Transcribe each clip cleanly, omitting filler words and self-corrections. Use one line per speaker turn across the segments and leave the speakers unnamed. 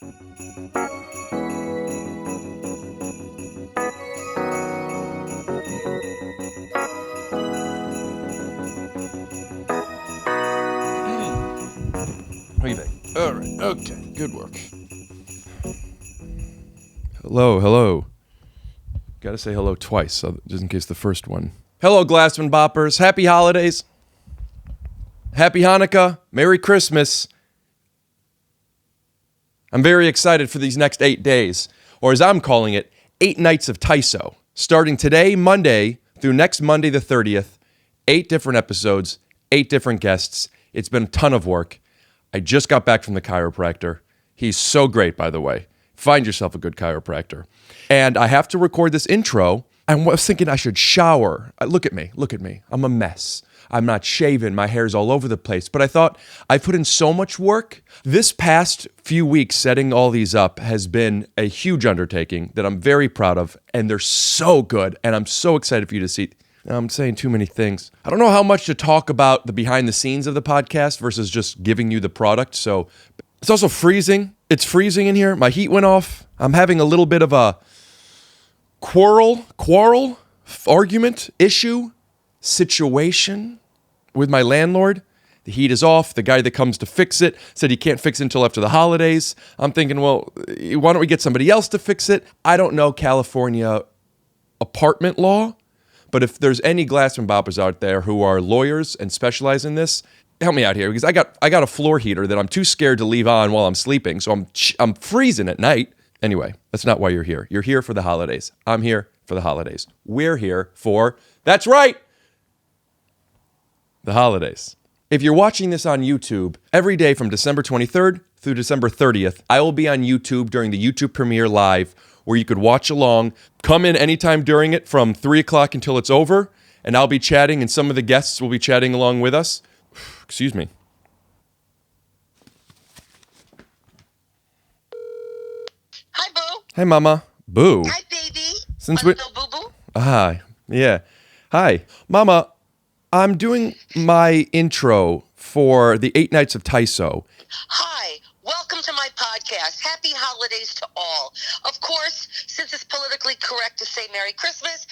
What do you think? All right, okay, good work. Hello. Gotta say hello twice, so just in case the first one. Hello, Glassman Boppers. Happy holidays. Happy Hanukkah. Merry Christmas. I'm very excited for these next 8 days, or as I'm calling it, 8 nights of TYSO. Starting today, Monday, through next Monday the 30th, 8 different episodes, 8 different guests. It's been a ton of work. I just got back from the chiropractor. He's so great, by the way. Find yourself a good chiropractor. And I have to record this intro. I was thinking I should shower. Look at me. I'm a mess. I'm not shaven. My hair's all over the place. But I thought I put in so much work. This past few weeks setting all these up has been a huge undertaking that I'm very proud of. And they're so good. And I'm so excited for you to see. I'm saying too many things. I don't know how much to talk about the behind the scenes of the podcast versus just giving you the product. So it's also freezing. It's freezing in here. My heat went off. I'm having a little bit of a quarrel, argument, issue, situation with my landlord. The heat is off. The guy that comes to fix it said he can't fix it until after the holidays. I'm thinking, well, why don't we get somebody else to fix it? I don't know California apartment law, but if there's any Glassman Boppers out there who are lawyers and specialize in this, help me out here, because I got a floor heater that I'm too scared to leave on while I'm sleeping, so I'm freezing at night. Anyway, that's not why you're here. You're here for the holidays. I'm here for the holidays. We're here for, that's right, the holidays. If you're watching this on YouTube, every day from December 23rd through December 30th, I will be on YouTube during the YouTube premiere live, where you could watch along. Come in anytime during it from 3 o'clock until it's over, and I'll be chatting, and some of the guests will be chatting along with us. Excuse me.
Hi, Boo.
Hi, Mama. Boo.
Hi, baby.
Since we...
Boo-boo?
Hi. Yeah. Hi. Mama, I'm doing my intro for the 8 nights of TYSO.
Hi. Welcome to my podcast. Happy holidays to all. Of course, since it's politically correct to say Merry Christmas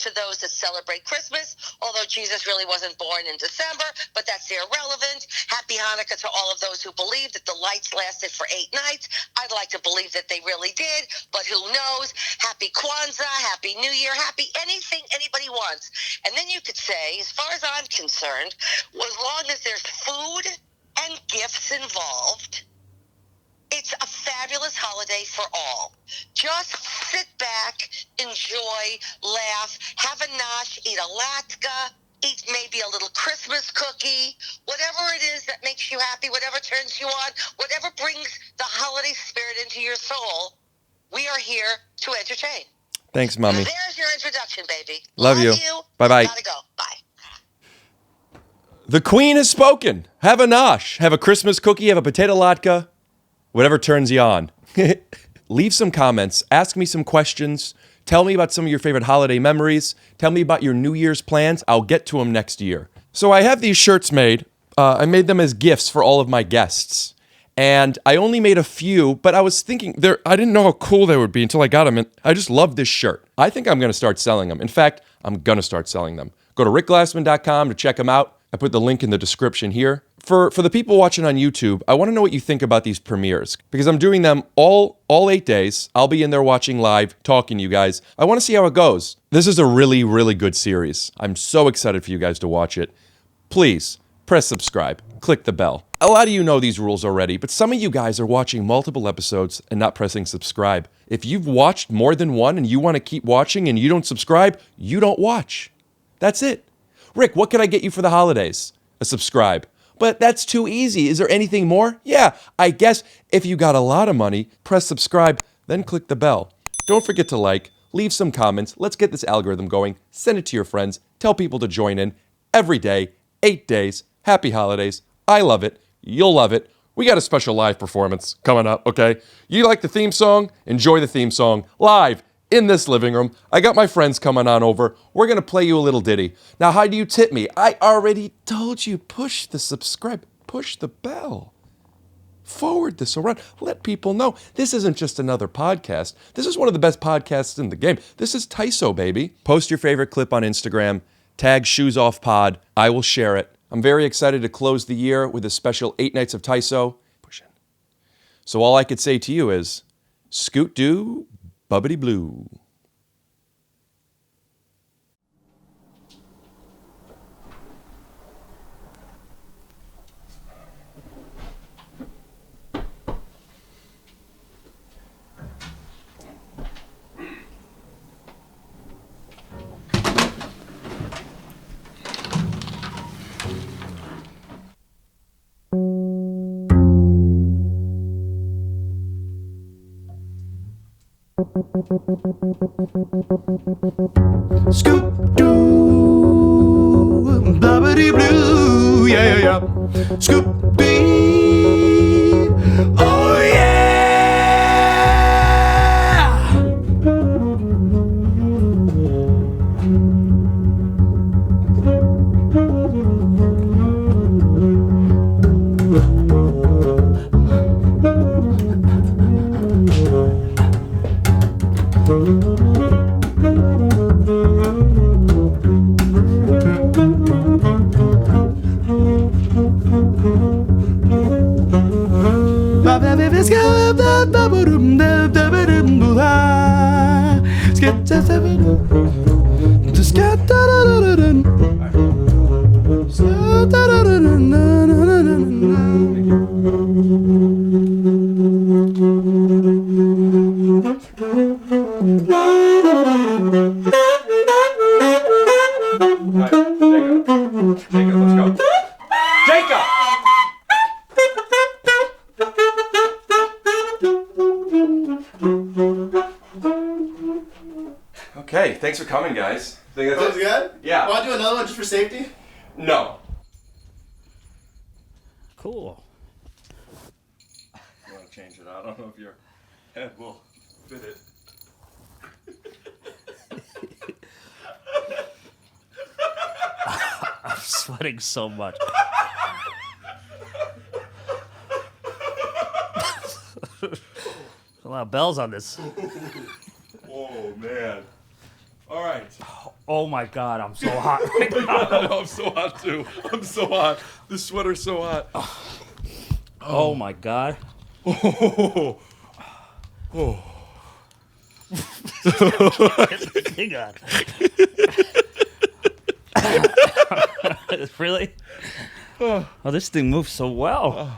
to those that celebrate Christmas, although Jesus really wasn't born in December, but that's irrelevant. Happy Hanukkah to all of those who believe that the lights lasted for 8 nights. I'd like to believe that they really did, but who knows? Happy Kwanzaa, Happy New Year, happy anything anybody wants. And then you could say, as far as I'm concerned, as long as there's food and gifts involved, it's a fabulous holiday for all. Just sit back, enjoy, laugh, have a nosh, eat a latke, eat maybe a little Christmas cookie, whatever it is that makes you happy, whatever turns you on, whatever brings the holiday spirit into your soul. We are here to entertain.
Thanks, Mommy.
There's your introduction, baby.
Love you. Bye-bye.
Gotta go. Bye.
The Queen has spoken. Have a nosh. Have a Christmas cookie. Have a potato latke. Whatever turns you on. Leave some comments. Ask me some questions. Tell me about some of your favorite holiday memories. Tell me about your New Year's plans. I'll get to them next year. So I have these shirts made. I made them as gifts for all of my guests. And I only made a few, but I was thinking, I didn't know how cool they would be until I got them. And I just love this shirt. I think I'm going to start selling them. In fact, I'm going to start selling them. Go to rickglassman.com to check them out. I put the link in the description here. For the people watching on YouTube, I want to know what you think about these premieres, because I'm doing them all 8 days. I'll be in there watching live, talking to you guys. I want to see how it goes. This is a really, really good series. I'm so excited for you guys to watch it. Please, press subscribe. Click the bell. A lot of you know these rules already, but some of you guys are watching multiple episodes and not pressing subscribe. If you've watched more than one and you want to keep watching and you don't subscribe, you don't watch. That's it. Rick, what can I get you for the holidays? A subscribe. But that's too easy. Is there anything more? Yeah, I guess if you got a lot of money, press subscribe, then click the bell. Don't forget to like, leave some comments. Let's get this algorithm going. Send it to your friends. Tell people to join in every day, 8 days. Happy holidays. I love it. You'll love it. We got a special live performance coming up, okay? You like the theme song? Enjoy the theme song live in this living room. I got my friends coming on over. We're going to play you a little ditty. Now, how do you tip me? I already told you, push the subscribe, push the bell. Forward this around. Let people know. This isn't just another podcast. This is one of the best podcasts in the game. This is TYSO, baby. Post your favorite clip on Instagram. Tag Shoes Off Pod. I will share it. I'm very excited to close the year with a special 8 nights of TYSO. Push in. So all I could say to you is, scoot doo, bubbity blue.
Scoop doo, bubbity blue, yeah, yeah, yeah. Scoop dee, oh yeah.
Okay, thanks for coming, guys. Think that's
That was
it?
good?
Yeah.
Want to do another one just for safety?
No.
Cool.
You want to change it? I don't know if your head will fit it.
I'm sweating so much. A lot of bells on this.
Oh, man. All right.
Oh my god, I'm so hot right now.
No, I'm so hot, too. I'm so hot. This sweater's so hot.
Oh my god.
Oh. Oh.
Hang on. Really? Oh, this thing moves so well.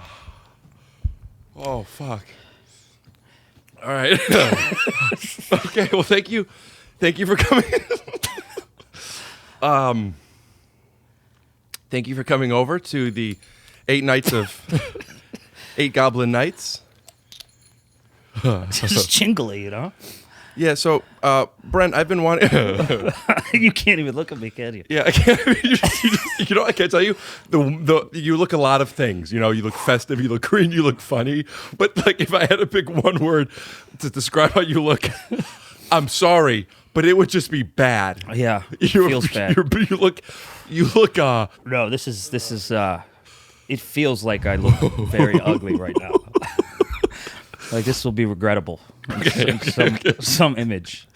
Oh, fuck. All right. Okay, well, thank you. Thank you for coming. Thank you for coming over to the 8 nights of 8 Goblin Nights.
It's just jingly, you know?
Yeah, so, Brent, I've been wanting...
You can't even look at me, can you?
Yeah, I can't. You know, I can't tell you. You look a lot of things. You know, you look festive, you look green, you look funny. But like, if I had to pick one word to describe how you look, I'm sorry, but it would just be bad.
Yeah, it feels bad.
You look.
No, this is. It feels like I look very ugly right now. Like this will be regrettable. Some image.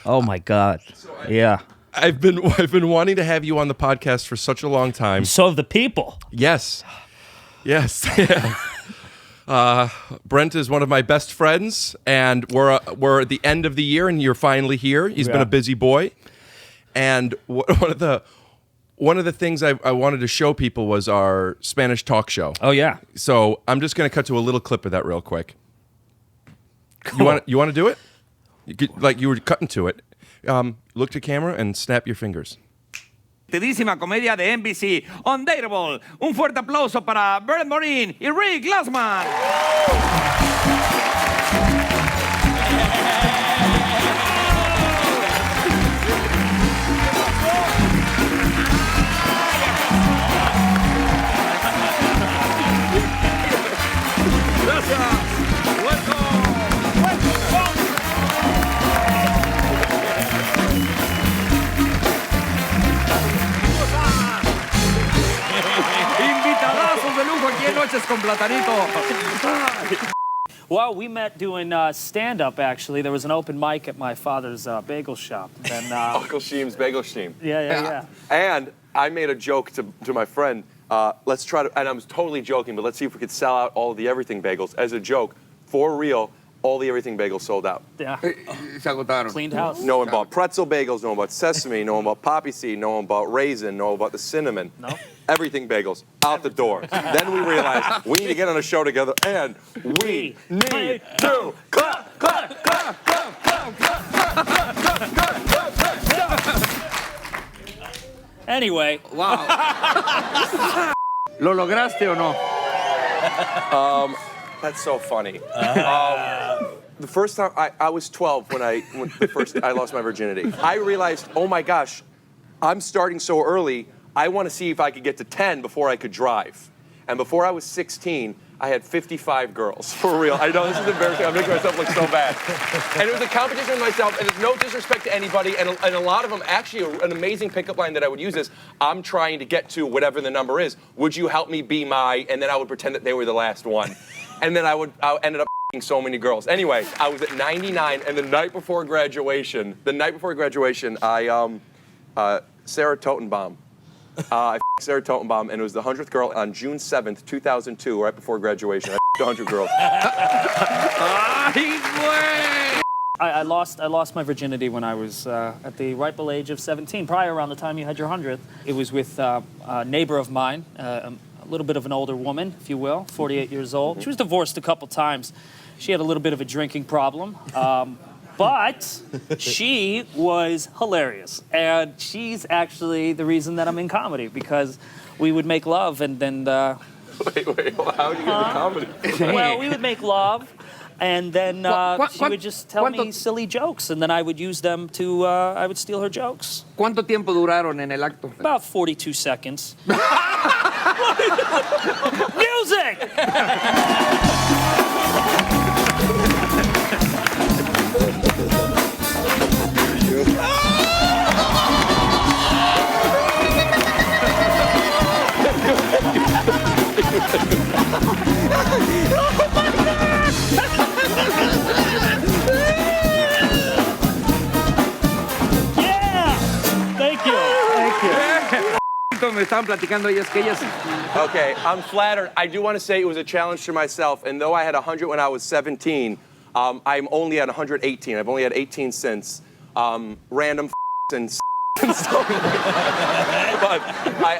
Oh my god. Yeah.
I've been wanting to have you on the podcast for such a long time.
So have the people.
Yes. Yes. Yeah. Brent is one of my best friends, and we're at the end of the year, and you're finally here. He's been a busy boy, and one of the things I wanted to show people was our Spanish talk show.
Oh yeah.
So I'm just going to cut to a little clip of that real quick.
Cool.
You want to do it? Like you were cutting to it. Look to camera and snap your fingers.
Divertidísima comedia de NBC, Undateable. Un fuerte aplauso para Brent Morin y Glassman. Invitadazos de lujo aquí en Noches con platanito.
Well, we met doing stand-up, actually. There was an open mic at my father's bagel shop. And,
Uncle Sheem's Bagel Sheem.
yeah.
And I made a joke to my friend. Let's try to, and I was totally joking, but let's see if we could sell out all of the everything bagels as a joke. For real, all the everything bagels sold out.
Yeah.
Se agotaron.
Cleaned house.
No one bought pretzel bagels, no one bought sesame, no one bought poppy seed, no one bought raisin, no one bought the cinnamon.
No?
Everything bagels, out the door. Then we realized we need to get on a show together, and we need to clap, clap, clap, clap, clap, clap.
Anyway.
Wow. ¿Lo lograste o no?
That's so funny. The first time I was 12 when I lost my virginity. I realized, oh my gosh, I'm starting so early. I want to see if I could get to 10 before I could drive. And before I was 16, I had 55 girls. For real. I know this is embarrassing. I'm making myself look so bad. And it was a competition with myself, and it's no disrespect to anybody. And a lot of them, actually, an amazing pickup line that I would use is, I'm trying to get to whatever the number is. Would you help me be my, and then I would pretend that they were the last one. And then I ended up so many girls. Anyway, I was at 99, and the night before graduation, I, Sarah Totenbaum. I Sarah Totenbaum, and it was the 100th girl on June 7th, 2002, right before graduation. I 100 girls.
I lost my virginity when I was at the ripe old age of 17, probably around the time you had your 100th. It was with a neighbor of mine, a little bit of an older woman, if you will, 48 years old. She was divorced a couple times. She had a little bit of a drinking problem. But she was hilarious. And she's actually the reason that I'm in comedy, because we would make love and then...
Wait, how would you get into comedy?
Well, we would make love, and then she would just tell me silly jokes, and then I would use them to... I would steal her jokes.
¿Cuánto tiempo duraron en el acto?
About 42 seconds. Music!
Me estaban platicando ellas que ellas...
Okay, I'm flattered. I do want to say it was a challenge to myself, and though I had 100 when I was 17, I'm only at 118. I've only had 18 since. Random and stuff. But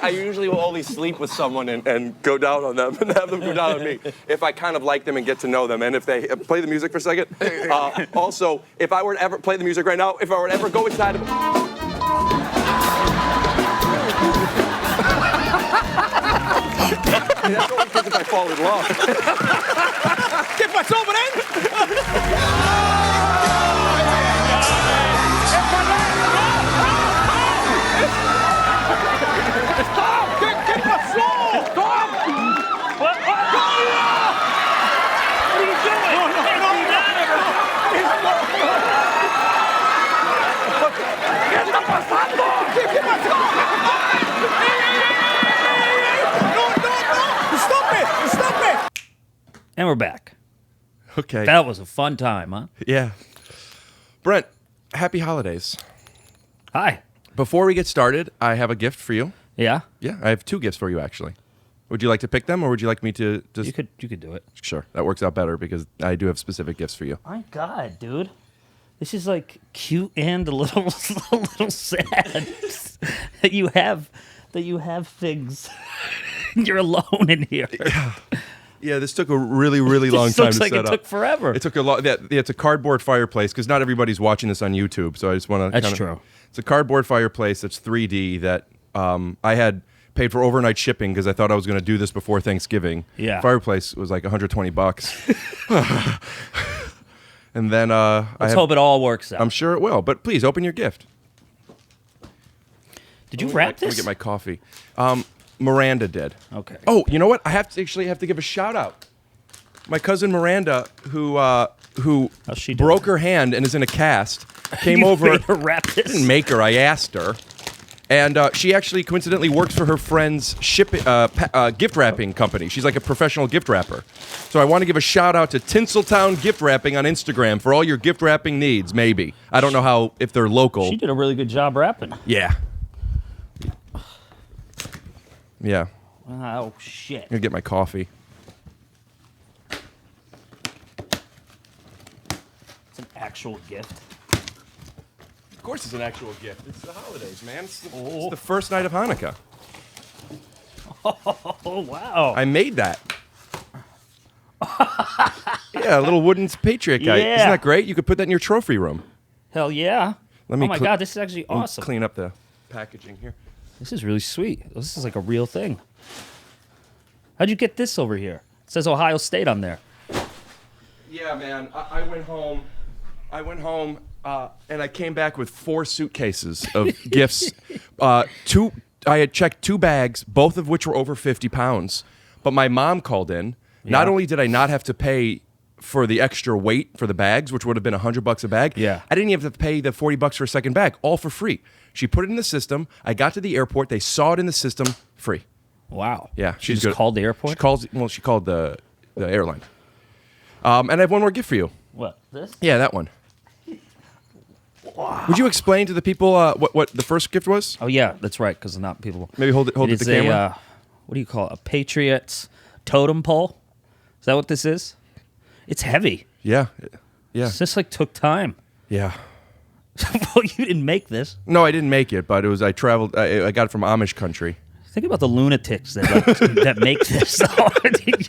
I usually will only sleep with someone and go down on them and have them go down on me if I kind of like them and get to know them. And if they play the music for a second. Also, if I were to ever play the music right now, if I were to ever go inside of that's only because if I fall in love.
¿Qué pasó, Brent? ¿Qué pasó? Stop!
What are you doing?
¿Qué está pasando? ¿Qué pasó? Stop it!
And we're back.
Okay.
That was a fun time, huh?
Yeah. Brent, happy holidays.
Hi.
Before we get started, I have a gift for you.
Yeah?
Yeah, I have two gifts for you, actually. Would you like to pick them, or would you like me to just...
You could do it.
Sure, that works out better, because I do have specific gifts for you.
My God, dude. This is like cute and a little sad that you have things. You're alone in here.
Yeah, this took a really, really long time to set up.
Looks like it took forever.
It took a lot. Yeah, it's a cardboard fireplace, because not everybody's watching this on YouTube, so I just want to...
That's true.
It's a cardboard fireplace that's 3D that I had paid for overnight shipping because I thought I was going to do this before Thanksgiving.
Yeah.
Fireplace was like $120. And then
Let's hope it all works out.
I'm sure it will, but please open your gift.
Did you wrap
Let me
this?
get my coffee. Miranda did.
Okay.
Oh, you know what? I have to give a shout out. My cousin Miranda, who
she doing?
broke her hand and is in a cast, came
You
over.
made her wrap this?
I didn't make her. I asked her. And she actually coincidentally works for her friend's gift wrapping company. She's like a professional gift wrapper. So I want to give a shout out to Tinseltown Gift Wrapping on Instagram for all your gift wrapping needs, maybe. I don't know if they're local.
She did a really good job wrapping.
Yeah. Yeah.
Oh, shit.
I'm going to get my coffee.
It's an actual gift.
Of course it's an actual gift. It's the holidays, man. It's the first night of Hanukkah.
Oh, wow.
I made that. Yeah, a little wooden Patriot guy.
Yeah.
Isn't that great? You could put that in your trophy room.
Hell yeah.
Let me
oh, my God. This is actually
let me
awesome.
Clean up the packaging here.
This is really sweet. This is like a real thing. How'd you get this over here? It says Ohio State on there.
Yeah, man. I went home. And I came back with 4 suitcases of gifts. I had checked 2 bags, both of which were over 50 pounds. But my mom called in.
Yeah.
Not only did I not have to pay for the extra weight for the bags, which would have been $100 a bag,
Yeah.
I didn't even have to pay the $40 for a second bag, all for free. She put it in the system. I got to the airport. They saw it in the system, free.
Wow.
Yeah,
She
she's
just
good.
called the airport?
She called the airline. And I have one more gift for you.
What, this?
Yeah, that one. Wow. Would you explain to the people what the first gift was?
Oh, yeah, that's right, because not people.
Maybe hold it to
is
the camera.
What do you call it? A Patriot's totem pole? Is that what this is? It's heavy.
Yeah. Yeah.
This like took time.
Yeah.
Well, you didn't make this.
No, I didn't make it, but it was. I traveled. I got it from Amish country.
Think about the lunatics that make this.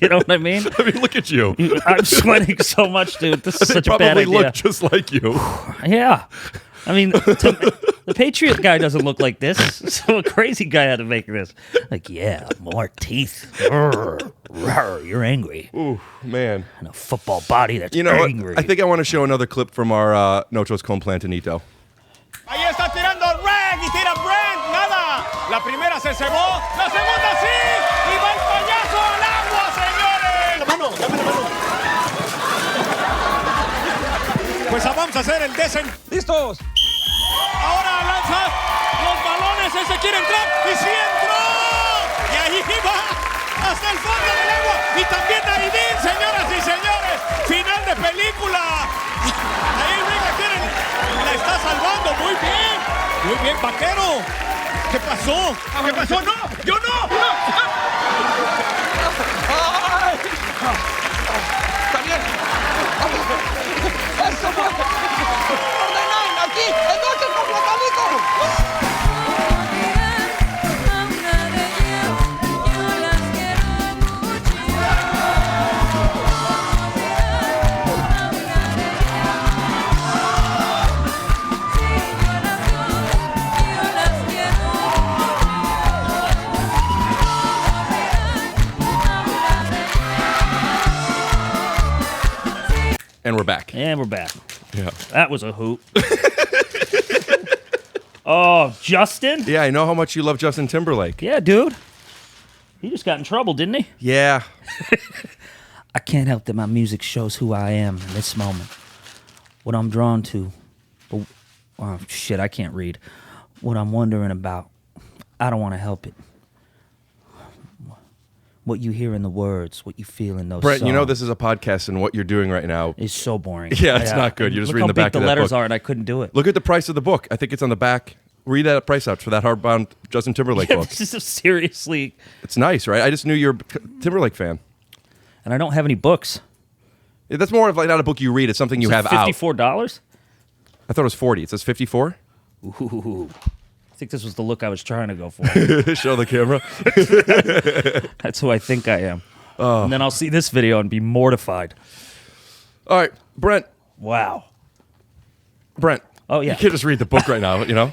You know what I mean?
I mean, look at you.
I'm sweating so much, dude. This is
They
such a bad
probably
idea.
look just like you.
Yeah. I mean, the Patriot guy doesn't look like this, so a crazy guy had to make this. Like, yeah, more teeth. You're angry.
Ooh, man.
And a football body that's
You know what?
angry.
I think I want to show another clip from our Nochos con Plantanito.
Ahí está tirando Rag y tira Brent. Nada. La primera se cebó. La segunda sí. Y va el payaso al agua, señores. La mano, dame la mano. Pues vamos a hacer el ¿Listos? Ahora lanza los balones. Ese quiere entrar. Y sí entró. Y ahí va hasta el fondo del agua. Y también Aidín, señoras y señores. Final de película. Ahí Riga la está salvando. Muy bien. Muy bien, vaquero. ¿Qué pasó? ¿Qué pasó? ¡No! ¡Yo no! ¡Ay! Está bien. ¡Eso fue! ¡Ordenan aquí! ¡Entonces con Platanito!
And we're back.
And we're back.
Yeah.
That was a hoot. Oh, Justin?
Yeah, I know how much you love Justin Timberlake.
Yeah, dude. He just got in trouble, didn't he?
Yeah.
I can't help that my music shows who I am in this moment. What I'm drawn to. Oh, shit, I can't read. What I'm wondering about. I don't want to help it. What you hear in the words, what you feel in those
Brent,
songs.
you know this is a podcast, and what you're doing right now.
Is so boring.
Yeah, it's not good. You're just
Look
reading
how
the back
big
of
the
that
letters
book.
are, and I couldn't do it.
Look at the price of the book. I think it's on the back. Read that price out for that hardbound Justin Timberlake book.
This is seriously.
It's nice, right? I just knew you're a Timberlake fan.
And I don't have any books.
Yeah, that's more of like not a book you read. It's something you have out.
$54?
I thought it was 40. It says 54.
Ooh. I think this was the look I was trying to go for.
Show the camera.
That's who I think I am. And then I'll see this video and be mortified.
All right, Brent.
Wow.
Brent.
Oh, yeah.
You can't just read the book right now, you know?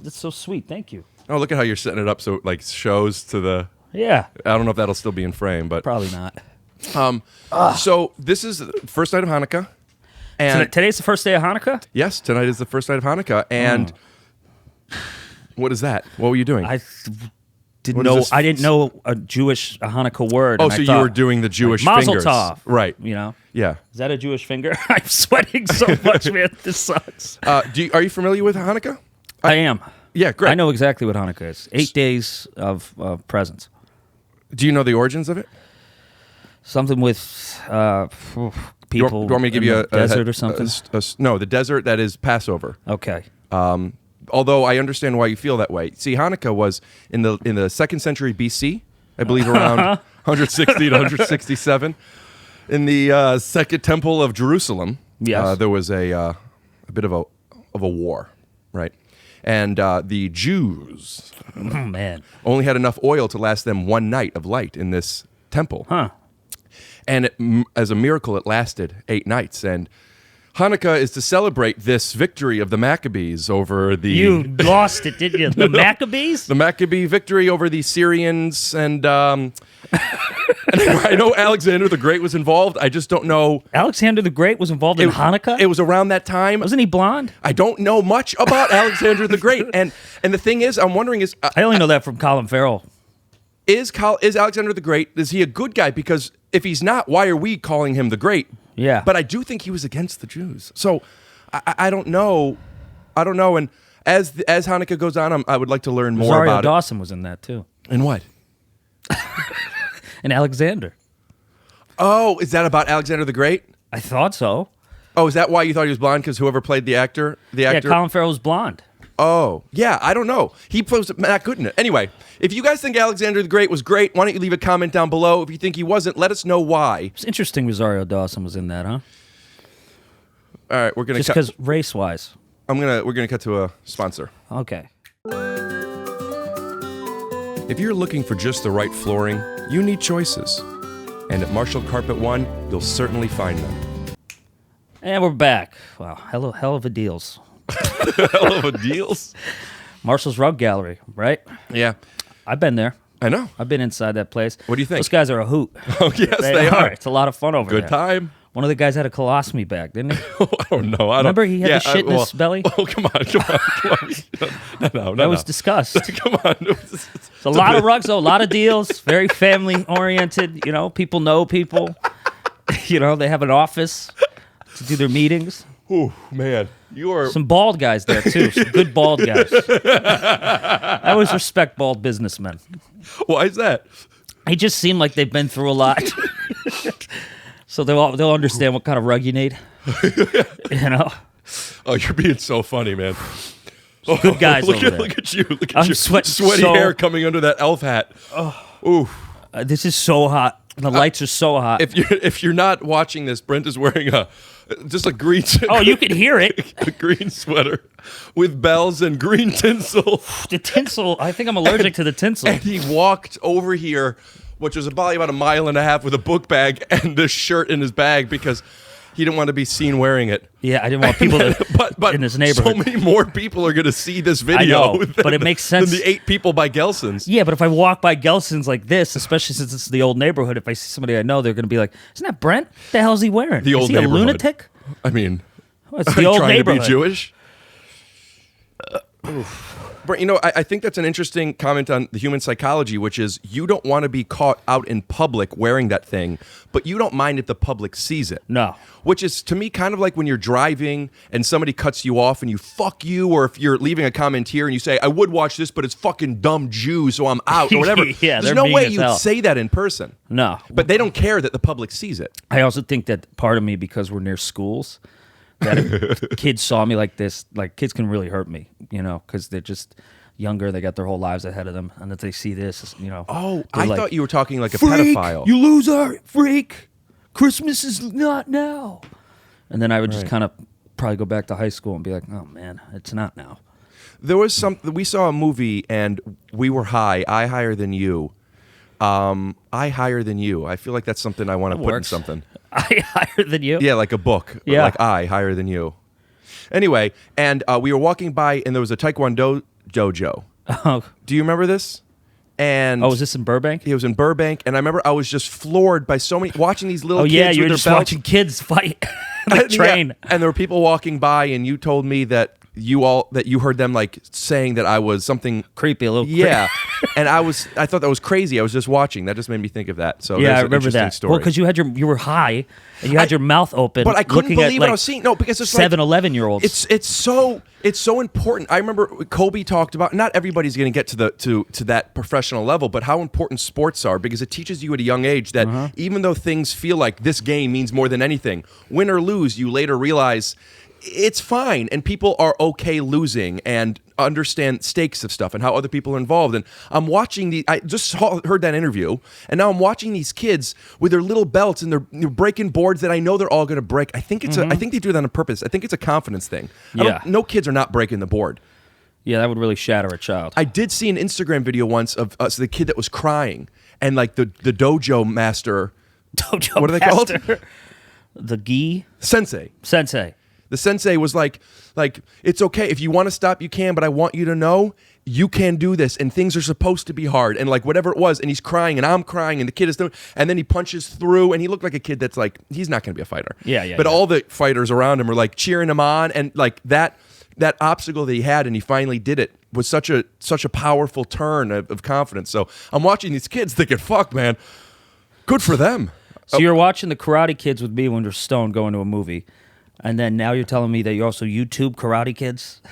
That's so sweet. Thank you.
Oh, look at how you're setting it up so it like shows to the...
Yeah.
I don't know if that'll still be in frame, but...
Probably not.
So this is the first night of Hanukkah. And
Today's the first day of Hanukkah?
yes, tonight is the first night of Hanukkah. And what is that? What were you doing?
I didn't
What is
know.
this?
I didn't know a Hanukkah word.
Oh,
and I
so you
thought,
were doing the Jewish
like, Mazel
fingers.
tov.
Right.
You know?
Yeah.
Is that a Jewish finger? I'm sweating so much, man. This sucks.
Are you familiar with Hanukkah?
I am.
Yeah, great.
I know exactly what Hanukkah is. 8 days of presents.
Do you know the origins of it?
Something with people.
Do you want me to give you a
desert or something?
No, the desert, that is Passover.
Okay.
Although I understand why you feel that way. See, Hanukkah was in the 2nd century BC, I believe around 160 to 167. In the Second Temple of Jerusalem,
Yes.
there was a bit of a war, right? And the Jews
Oh, man.
only had enough oil to last them one night of light in this temple.
Huh.
And as a miracle, it lasted 8 nights. And Hanukkah is to celebrate this victory of the Maccabees over the...
You lost it, didn't you? The Maccabees?
The Maccabee victory over the Syrians. And, and I know Alexander the Great was involved. I just don't know...
Alexander the Great was involved in Hanukkah?
It was around that time.
Wasn't he blonde?
I don't know much about Alexander the Great. And the thing is, I'm wondering is...
I only know that from Colin Farrell.
Is Alexander the Great, is he a good guy? Because if he's not, why are we calling him the Great?
Yeah.
But I do think he was against the Jews. So I don't know. I don't know. And as Hanukkah goes on, I would like to learn more
Rosario
about
Dawson was in that, too.
it. And what?
And Alexander.
Oh, is that about Alexander the Great?
I thought so.
Oh, is that why you thought he was blonde? Because whoever played the actor?
Yeah, Colin Farrell was blonde.
Oh, yeah, I don't know. He was not good in it. Anyway, if you guys think Alexander the Great was great, why don't you leave a comment down below? If you think he wasn't, let us know why.
It's interesting Rosario Dawson was in that, huh?
All right, we're gonna
Just because race-wise.
we're gonna cut to a sponsor.
Okay.
If you're looking for just the right flooring, you need choices. And at Marshall Carpet One, you'll certainly find them.
And we're back. Wow, hell of a deals.
Hell of a deals.
Marshall's Rug Gallery, right?
Yeah,
I've been there.
I know.
I've been inside that place.
What do you think?
Those guys are a hoot.
Oh, yes, they are.
It's a lot of fun over there.
Good time.
One of the guys had a colostomy bag, didn't he?
I don't know.
Remember he had the shit in his belly?
Oh, come on. No.
That was discussed.
Come on.
It's a lot of rugs, though, a lot of deals, very family-oriented. You know, people know people. You know, they have an office to do their meetings.
Oh, man. You are...
Some bald guys there, too. Some good bald guys. I always respect bald businessmen.
Why is that?
They just seem like they've been through a lot. So they'll understand what kind of rug you need. You know?
Oh, you're being so funny, man. Oh,
Good guys
look
over there.
Look at you. Look at
I'm
your
sweating
sweaty
so-
hair coming under that elf hat. Ooh.
This is so hot. The lights are so hot.
If you're not watching this, Brent is wearing just a green...
Oh, you can hear it.
A green sweater with bells and green tinsel.
The tinsel, I think I'm allergic to the tinsel.
And he walked over here, which was probably about a mile and a half, with a book bag and this shirt in his bag because he didn't want to be seen wearing it.
Yeah, I didn't want people to,
but
in his neighborhood.
So many more people are going to see this video.
I know, but it makes sense.
Than the 8 people by Gelson's.
Yeah, but if I walk by Gelson's like this, especially since it's the old neighborhood, if I see somebody I know, they're going to be like, isn't that Brent? What the hell is he wearing?
The old
is he
neighborhood.
a lunatic?
I mean,
Well, it's the old
trying
neighborhood.
to be Jewish. Brent, you know, I think that's an interesting comment on the human psychology, which is you don't want to be caught out in public wearing that thing, but you don't mind if the public sees it.
No.
Which is, to me, kind of like when you're driving and somebody cuts you off and you fuck you, or if you're leaving a comment here and you say, I would watch this, but it's fucking dumb Jew, so I'm out, or whatever.
Yeah,
There's
they're
no
mean
way
as
you'd
hell.
say that in person.
No.
But they don't care that the public sees it.
I also think that part of me, because we're near schools, that if kids saw me like this, like kids can really hurt me, you know, because they're just younger, they got their whole lives ahead of them, and if they see this, you know.
Oh,
they're
I
like,
thought you were talking like a
freak,
pedophile.
You loser, freak. Christmas is not now. And then I would just kind of probably go back to high school and be like, oh man, it's not now.
There was we saw a movie and we were high. I higher than you. I higher than you. I feel like that's something I want to put in
works.
something.
I higher than you?
Yeah, like a book.
Yeah.
Like I higher than you. Anyway, and we were walking by and there was a Taekwondo dojo.
Oh,
Do you remember this? And
was this in Burbank?
It was in Burbank, and I remember I was just floored by so many watching these little
Oh
kids
yeah,
with
you were
their
just
belts.
watching kids fight. The
Yeah,
train.
and there were people walking by, and you told me that you heard them like saying that I was something
Creepy, a little.
Yeah, and I thought that was crazy. I was just watching. That just made me think of that. So
Yeah, I
there's an
remember
interesting
that.
story.
Well, because you were high and you had your mouth open,
but I couldn't
looking
believe
at,
what
like,
I was seeing. No, because it's
7-11-year-olds.
It's so important. I remember Kobe talked about. Not everybody's going to get to that professional level, but how important sports are, because it teaches you at a young age that even though things feel like this game means more than anything, win or lose, you later realize it's fine, and people are okay losing and understand stakes of stuff and how other people are involved. And I'm watching I just heard that interview, and now I'm watching these kids with their little belts and they're breaking boards that I know they're all going to break. I think I think they do that on purpose. I think it's a confidence thing. No kids are not breaking the board.
Yeah, that would really shatter a child.
I did see an Instagram video once of the kid that was crying, and like the dojo master.
Dojo
what are they
master.
called?
The gi?
Sensei. The sensei was like, it's okay. If you want to stop, you can, but I want you to know you can do this, and things are supposed to be hard, and like whatever it was, and he's crying, and I'm crying, and the kid is doing, and then he punches through, and he looked like a kid that's like, he's not going to be a fighter. But all the fighters around him were like cheering him on, and like that obstacle that he had, and he finally did it, was such a powerful turn of confidence. So I'm watching these kids thinking, fuck, man, good for them.
So you're watching the Karate Kids with me when we're stoned going to a movie, and then now you're telling me that you also YouTube Karate Kids?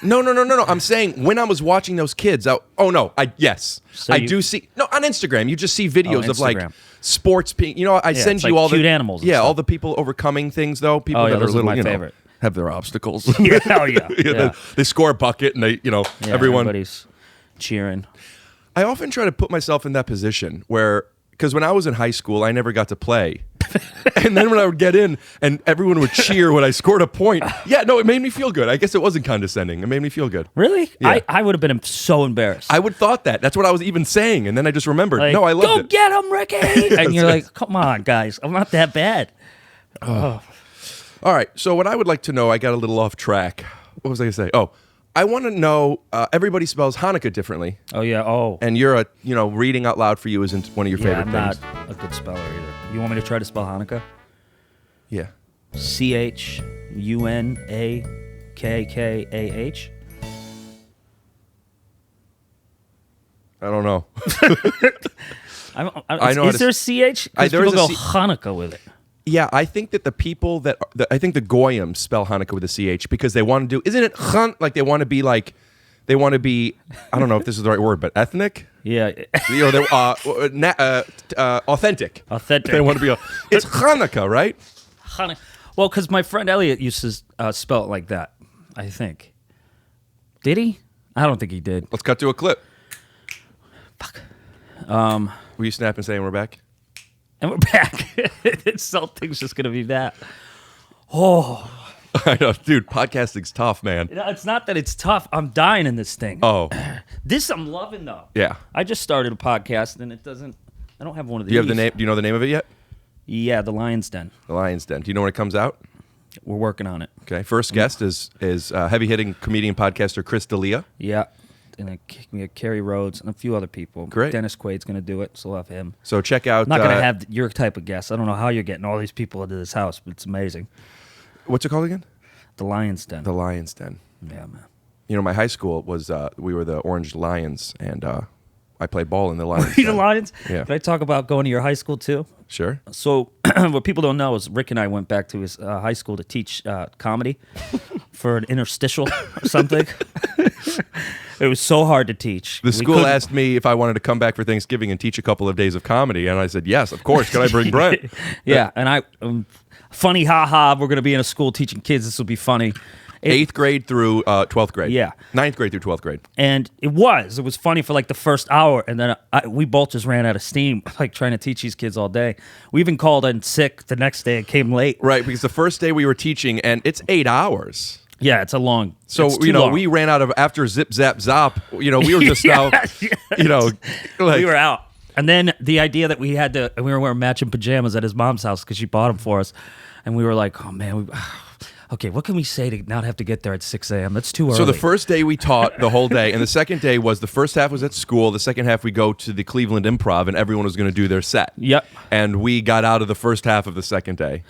No. I'm saying when I was watching those kids, I do see on Instagram. You just see videos of like sports being. I send you
like
all
cute
the
animals. And
all the people overcoming things though. People that are
those
little,
my favorite.
Have their obstacles.
Yeah, hell yeah.
They score a bucket and everyone.
Everybody's cheering.
I often try to put myself in that position where, because when I was in high school, I never got to play. And then when I would get in and everyone would cheer when I scored a point. Yeah, no, it made me feel good. I guess it wasn't condescending. It made me feel good.
Really?
Yeah.
I would have been so embarrassed.
I would thought that. That's what I was even saying. And then I just remembered.
Like,
No, I loved it.
Go get him, Ricky! And you're like, come on, guys. I'm not that bad.
All right. So what I would like to know, I got a little off track. What was I going to say? Oh, I want to know, everybody spells Hanukkah differently.
Oh, yeah. Oh.
And you're reading out loud for you isn't one of your favorite
I'm
things.
not a good speller either. You want me to try to spell Hanukkah?
Yeah.
CHUNAKKAH?
I don't know.
I know. Is there a CH? Because people go Hanukkah with it.
Yeah, I think that the people I think the Goyim spell Hanukkah with a CH because they want to do, isn't it Chan? Like they want to be I don't know if this is the right word, but ethnic?
Yeah.
They're authentic.
Authentic.
They want to be, it's Hanukkah, right?
Well, because my friend Elliot used to spell it like that, I think. Did he? I don't think he did.
Let's cut to a clip.
Fuck.
Will you snap and say, and we're back?
And we're back. Something's just going to be that. Oh.
I know, dude, podcasting's tough, man.
It's not that it's tough. I'm dying in this thing.
Oh.
This I'm loving, though.
Yeah.
I just started a podcast, and I don't have one of these.
Do you have the name? Do you know the name of it yet?
Yeah, The Lion's Den.
The Lion's Den. Do you know when it comes out?
We're working on it.
Okay. First guest is heavy-hitting comedian podcaster Chris D'Elia. Yeah.
And we have Kerry Rhodes and a few other people.
Great.
Dennis Quaid's going to do it, so we'll have him.
So check out...
I'm not going to have your type of guests. I don't know how you're getting all these people into this house, but it's amazing.
What's it called again?
The Lion's Den.
The Lion's Den.
Yeah, man.
My high school was... we were the Orange Lions, and I played ball in the Lions.
The Lions?
Yeah.
Can I talk about going to your high school, too?
Sure.
So what people don't know is Rick and I went back to his high school to teach comedy for an interstitial or something. It was so hard to teach.
The school asked me if I wanted to come back for Thanksgiving and teach a couple of days of comedy, and I said, yes, of course. Can I bring Brent?
Yeah, and funny, ha-ha, we're going to be in a school teaching kids. This will be funny.
8th grade through 12th grade.
Yeah.
9th grade through 12th grade.
And it was funny for like the first hour, and then we both just ran out of steam, like trying to teach these kids all day. We even called in sick the next day and came late.
Right, because the first day we were teaching, and it's 8 hours.
Yeah, it's a long.
So
long.
we ran out of after zip zap zop. We were just now.
We were out. And then the idea that we were wearing matching pajamas at his mom's house because she bought them for us, and we were like, oh man, okay, what can we say to not have to get there at 6 a.m.? That's too early.
So the first day we taught the whole day, and the second day was the first half was at school. The second half we go to the Cleveland Improv, and everyone was going to do their set.
Yep.
And we got out of the first half of the second day.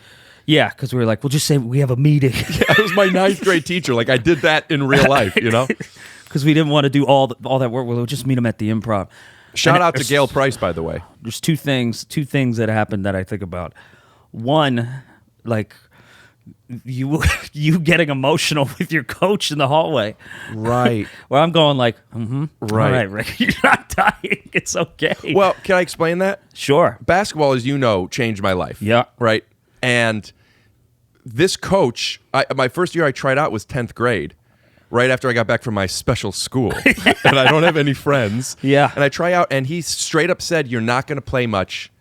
Yeah, because we were like, we'll just say we have a meeting.
That was my 9th grade teacher. Like, I did that in real life, you know?
Because we didn't want to do all that work. We'll just meet him at the Improv.
Shout out to Gail Price, by the way.
There's two things that happened that I think about. One, like you getting emotional with your coach in the hallway.
Right.
Where I'm going like,
Right.
all right, Rick, you're not dying. It's okay.
Well, can I explain that?
Sure.
Basketball, as you know, changed my life.
Yeah.
Right? And this coach, my first year I tried out was 10th grade, right after I got back from my special school. And I don't have any friends.
Yeah.
And I try out, and he straight up said, you're not going to play much,